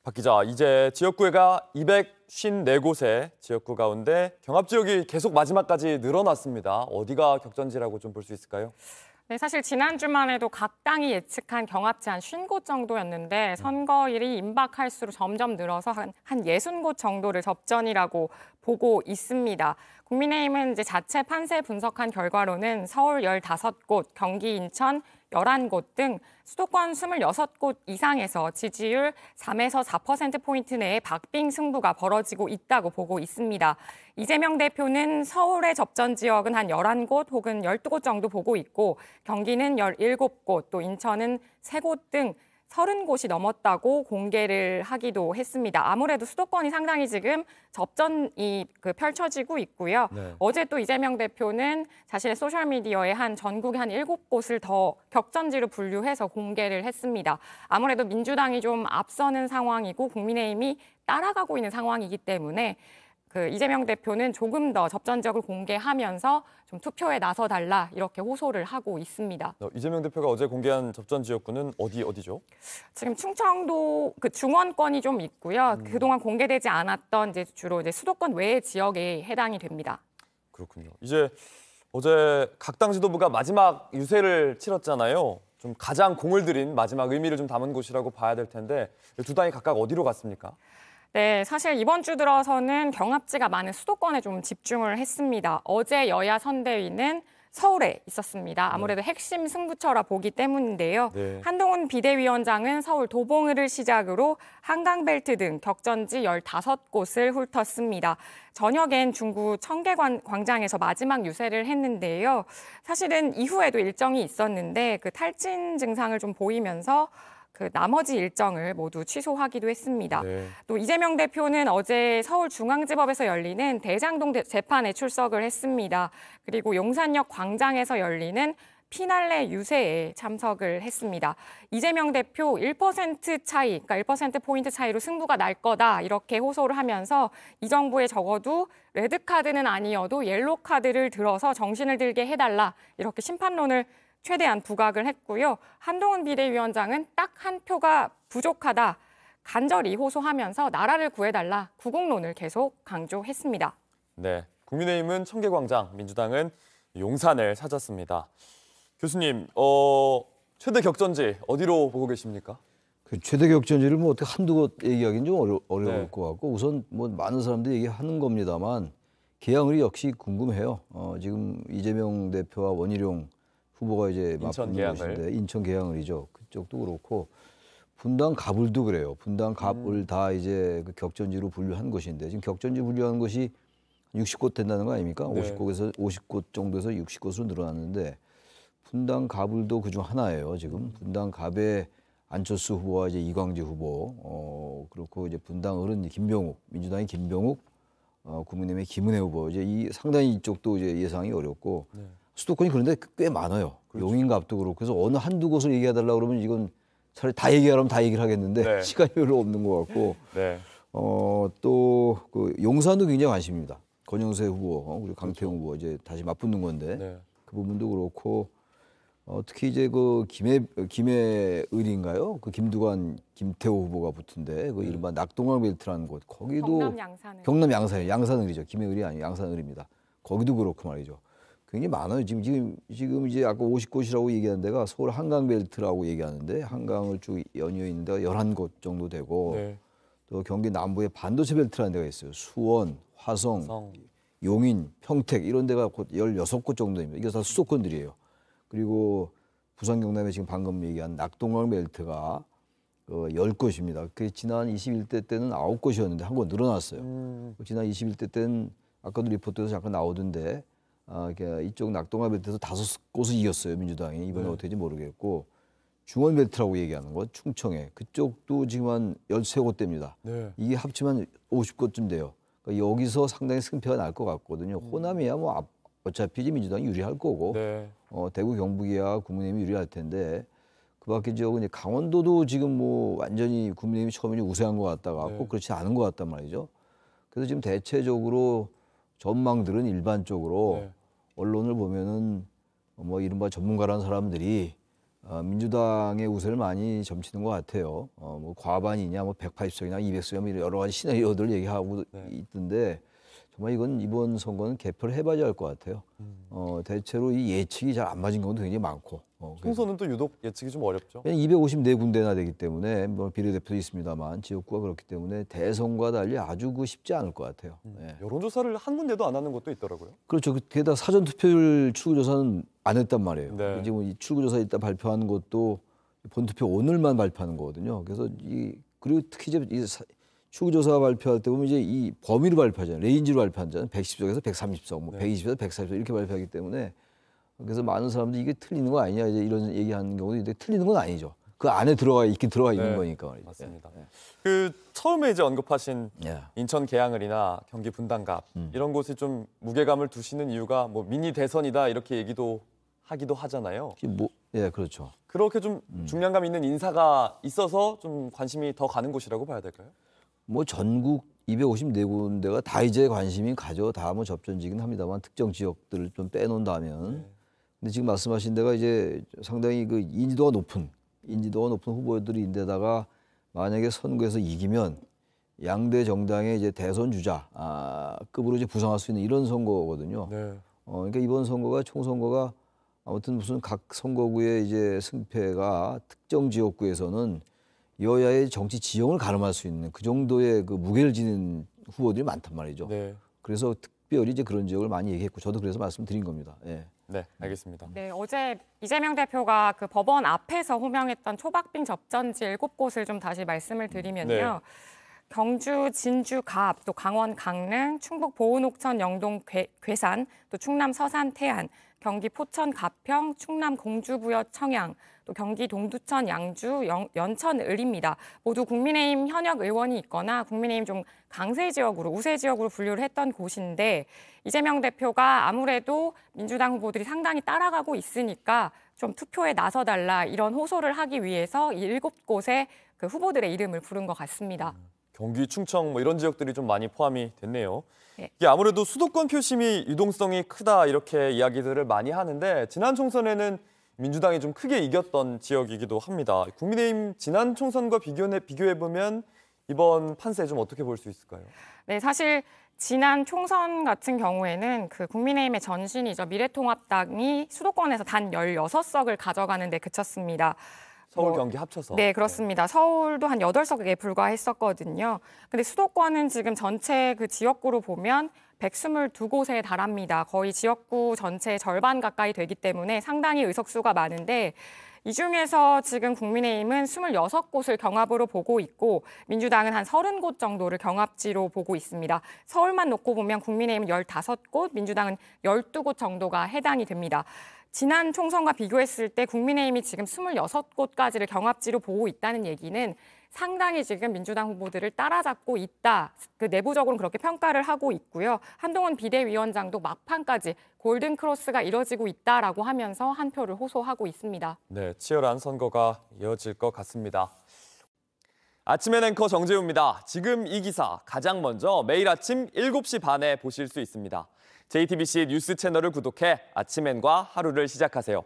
박 기자, 이제 지역구가 254곳의 지역구 가운데 경합 지역이 계속 마지막까지 늘어났습니다. 어디가 격전지라고 좀 볼 수 있을까요? 네, 사실 지난주만 해도 각 당이 예측한 경합지 한 50곳 정도였는데 선거일이 임박할수록 점점 늘어서 한 60곳 정도를 접전이라고 보고 있습니다. 국민의힘은 이제 자체 판세 분석한 결과로는 서울 15곳, 경기 인천 11곳 등 수도권 26곳 이상에서 지지율 3에서 4%포인트 내에 박빙 승부가 벌어지고 있다고 보고 있습니다. 이재명 대표는 서울의 접전 지역은 한 11곳 혹은 12곳 정도 보고 있고 경기는 17곳, 또 인천은 3곳 등 30곳이 넘었다고 공개를 하기도 했습니다. 아무래도 수도권이 상당히 지금 접전이 펼쳐지고 있고요. 네. 어제 또 이재명 대표는 자신의 소셜미디어에 전국에 한 7곳을 더 격전지로 분류해서 공개를 했습니다. 아무래도 민주당이 좀 앞서는 상황이고 국민의힘이 따라가고 있는 상황이기 때문에 이재명 대표는 조금 더 접전 지역을 공개하면서 좀 투표에 나서달라 이렇게 호소를 하고 있습니다. 이재명 대표가 어제 공개한 접전 지역구는 어디죠? 지금 충청도 중원권이 좀 있고요. 그동안 공개되지 않았던 주로 수도권 외의 지역에 해당이 됩니다. 그렇군요. 이제 어제 각 당 지도부가 마지막 유세를 치렀잖아요. 좀 가장 공을 들인 마지막 의미를 좀 담은 곳이라고 봐야 될 텐데 두 당이 각각 어디로 갔습니까? 네, 사실 이번 주 들어서는 경합지가 많은 수도권에 좀 집중을 했습니다. 어제 여야 선대위는 서울에 있었습니다. 아무래도 핵심 승부처라 보기 때문인데요. 네. 한동훈 비대위원장은 서울 도봉을 시작으로 한강벨트 등 격전지 15곳을 훑었습니다. 저녁엔 중구 청계광장에서 마지막 유세를 했는데요. 사실은 이후에도 일정이 있었는데 탈진 증상을 좀 보이면서 나머지 일정을 모두 취소하기도 했습니다. 네. 또 이재명 대표는 어제 서울중앙지법에서 열리는 대장동 재판에 출석을 했습니다. 그리고 용산역 광장에서 열리는 피날레 유세에 참석을 했습니다. 이재명 대표 1% 차이, 그러니까 1%포인트 차이로 승부가 날 거다 이렇게 호소를 하면서 이 정부에 적어도 레드카드는 아니어도 옐로카드를 들어서 정신을 들게 해달라 이렇게 심판론을 최대한 부각을 했고요. 한동훈 비대위원장은 딱 한 표가 부족하다. 간절히 호소하면서 나라를 구해달라. 구국론을 계속 강조했습니다. 네, 국민의힘은 청계광장, 민주당은 용산을 찾았습니다. 교수님, 최대 격전지 어디로 보고 계십니까? 최대 격전지를 어떻게 한두 곳 얘기하기는 좀 어려울 네. 것 같고 우선 많은 사람들이 얘기하는 겁니다만 개항을이 역시 궁금해요. 지금 이재명 대표와 원희룡 후보가 이제 맞붙는 곳인데 인천 계양을이죠. 그쪽도 그렇고 분당 갑을도 그래요. 분당 갑을 다 이제 격전지로 분류한 곳인데 지금 격전지 분류한 것이 60곳 된다는 거 아닙니까? 네. 50곳 정도에서 60곳으로 늘어났는데 분당 갑을도 그중 하나예요. 지금 분당 갑의 안철수 후보와 이제 이광재 후보 그렇고 이제 분당을은 김병욱 민주당의 김병욱 국민의힘의 김은혜 후보 이제 상당히 이쪽도 이제 예상이 어렵고. 네. 수도권이 그런데 꽤 많아요. 그렇죠. 용인갑도 그렇고 그래서 어느 한두 곳을 얘기해달라고 그러면 이건 차라리 다 얘기하라면 다 얘기를 하겠는데 네. 시간이 별로 없는 것 같고 네. 또 용산도 굉장히 관심입니다. 권영세 후보 그리고 강태웅 그렇죠. 후보 이제 다시 맞붙는 건데 네. 그 부분도 그렇고 특히 이제 김해을인가요? 김두관 김태호 후보가 붙은데 이른바 낙동강 벨트라는 곳 거기도 경남 양산을이죠. 김해을이 아니고 양산을입니다. 거기도 그렇고 말이죠. 굉장히 많아요. 지금 이제 아까 50곳이라고 얘기하는 데가 서울 한강벨트라고 얘기하는데 한강을 쭉 연이어 있는 데가 11곳 정도 되고 네. 또 경기 남부에 반도체 벨트라는 데가 있어요. 수원, 화성, 용인, 평택 이런 데가 곧 16곳 정도입니다. 이게 다 수도권들이에요. 그리고 부산 경남에 지금 방금 얘기한 낙동강 벨트가 10곳입니다. 지난 21대 때는 9곳이었는데 한 곳 늘어났어요. 지난 21대 때는 아까도 리포트에서 잠깐 나오던데 이쪽 낙동강 벨트에서 5곳을 이겼어요. 민주당이. 이번에 어떻게 될지 모르겠고 중원 벨트라고 얘기하는 것 충청에 그쪽도 지금 한 13곳 됩니다. 네. 이게 합치면 50곳쯤 돼요. 그러니까 여기서 상당히 승패가 날 것 같거든요. 호남이야 어차피 민주당이 유리할 거고 네. 대구 경북이야 국민의힘이 유리할 텐데 그밖에 지역은 이제 강원도도 지금 완전히 국민의힘이 처음에 우세한 것 같다가 꼭 그렇지 않은 것 같단 말이죠. 그래서 지금 대체적으로 전망들은 일반적으로 네. 언론을 보면은 이른바 전문가라는 사람들이 민주당의 우세를 많이 점치는 것 같아요. 뭐 과반이냐, 뭐 180석이냐, 200석이냐 여러 가지 시나리오들 얘기하고 있던데 정말 이건 이번 선거는 개표를 해봐야 할 것 같아요. 대체로 이 예측이 잘 안 맞은 경우도 굉장히 많고. 총선은 또 유독 예측이 좀 어렵죠. 254군데나 되기 때문에 뭐 비례대표도 있습니다만 지역구가 그렇기 때문에 대선과 달리 아주 쉽지 않을 것 같아요. 예. 여론조사를 한 군데도 안 하는 것도 있더라고요. 그렇죠. 게다가 사전투표율 출구조사는 안 했단 말이에요. 네. 지금 이 출구조사 이따 발표하는 것도 본투표 오늘만 발표하는 거거든요. 그래서 그리고 특히 이제 출구조사 발표할 때 보면 이제 이 범위를 발표하잖아요. 레인지로 발표하잖아요. 110석에서 130석, 뭐 120에서 140석 이렇게 발표하기 때문에 그래서 많은 사람들이 이게 틀리는 거 아니냐 이제 이런 얘기하는 경우도 있는데 틀리는 건 아니죠. 그 안에 들어가 있는 거니까 말이죠. 맞습니다. 그 처음에 이제 언급하신 예. 인천 계양을이나 경기 분당갑 이런 곳이 좀 무게감을 두시는 이유가 뭐 미니 대선이다 이렇게 얘기도 하기도 하잖아요. 예, 그렇죠. 그렇게 좀 중량감 있는 인사가 있어서 좀 관심이 더 가는 곳이라고 봐야 될까요? 뭐 전국 254군데가 다 이제 관심이 가죠. 다 뭐 접전지긴 합니다만 특정 지역들을 좀 빼놓는다면. 근데 지금 말씀하신 데가 이제 상당히 그 인지도가 높은 후보들인데다가 만약에 선거에서 이기면 양대 정당의 이제 대선 주자 급으로 이제 부상할 수 있는 이런 선거거든요. 네. 그러니까 이번 선거가 총선거가 아무튼 무슨 각 선거구의 이제 승패가 특정 지역구에서는 여야의 정치 지형을 가늠할 수 있는 그 정도의 그 무게를 지닌 후보들이 많단 말이죠. 네. 그래서 특별히 이제 그런 지역을 많이 얘기했고 저도 그래서 말씀드린 겁니다. 예. 네, 알겠습니다. 네, 어제 이재명 대표가 그 법원 앞에서 호명했던 초박빙 접전지 7곳을 좀 다시 말씀을 드리면요. 네. 경주, 진주, 갑, 또 강원, 강릉, 충북 보은옥천, 영동, 괴산, 또 충남 서산, 태안, 경기 포천, 가평, 충남 공주부여, 청양, 또 경기 동두천, 양주, 연천, 을입니다. 모두 국민의힘 현역 의원이 있거나 국민의힘 좀 강세 지역으로, 우세 지역으로 분류를 했던 곳인데 이재명 대표가 아무래도 민주당 후보들이 상당히 따라가고 있으니까 좀 투표에 나서달라 이런 호소를 하기 위해서 이 7곳의 그 후보들의 이름을 부른 것 같습니다. 경기, 충청 뭐 이런 지역들이 좀 많이 포함이 됐네요. 네. 이게 아무래도 수도권 표심이 유동성이 크다 이렇게 이야기들을 많이 하는데 지난 총선에는 민주당이 좀 크게 이겼던 지역이기도 합니다. 국민의힘 지난 총선과 비교해보면 이번 판세 좀 어떻게 볼 수 있을까요? 네, 사실 지난 총선 같은 경우에는 그 국민의힘의 전신이죠. 미래통합당이 수도권에서 단 16석을 가져가는 데 그쳤습니다. 서울, 경기 합쳐서. 네, 그렇습니다. 서울도 한 8석에 불과했었거든요. 근데 수도권은 지금 전체 그 지역구로 보면 122곳에 달합니다. 거의 지역구 전체의 절반 가까이 되기 때문에 상당히 의석수가 많은데 이 중에서 지금 국민의힘은 26곳을 경합으로 보고 있고 민주당은 한 30곳 정도를 경합지로 보고 있습니다. 서울만 놓고 보면 국민의힘은 15곳, 민주당은 12곳 정도가 해당이 됩니다. 지난 총선과 비교했을 때 국민의힘이 지금 26곳까지를 경합지로 보고 있다는 얘기는 상당히 지금 민주당 후보들을 따라잡고 있다. 그 내부적으로는 그렇게 평가를 하고 있고요. 한동훈 비대위원장도 막판까지 골든크로스가 이뤄지고 있다라고 하면서 한 표를 호소하고 있습니다. 네, 치열한 선거가 이어질 것 같습니다. 아침엔 앵커 정재우입니다. 지금 이 기사 가장 먼저 매일 아침 7시 반에 보실 수 있습니다. JTBC 뉴스 채널을 구독해 아침엔과 하루를 시작하세요.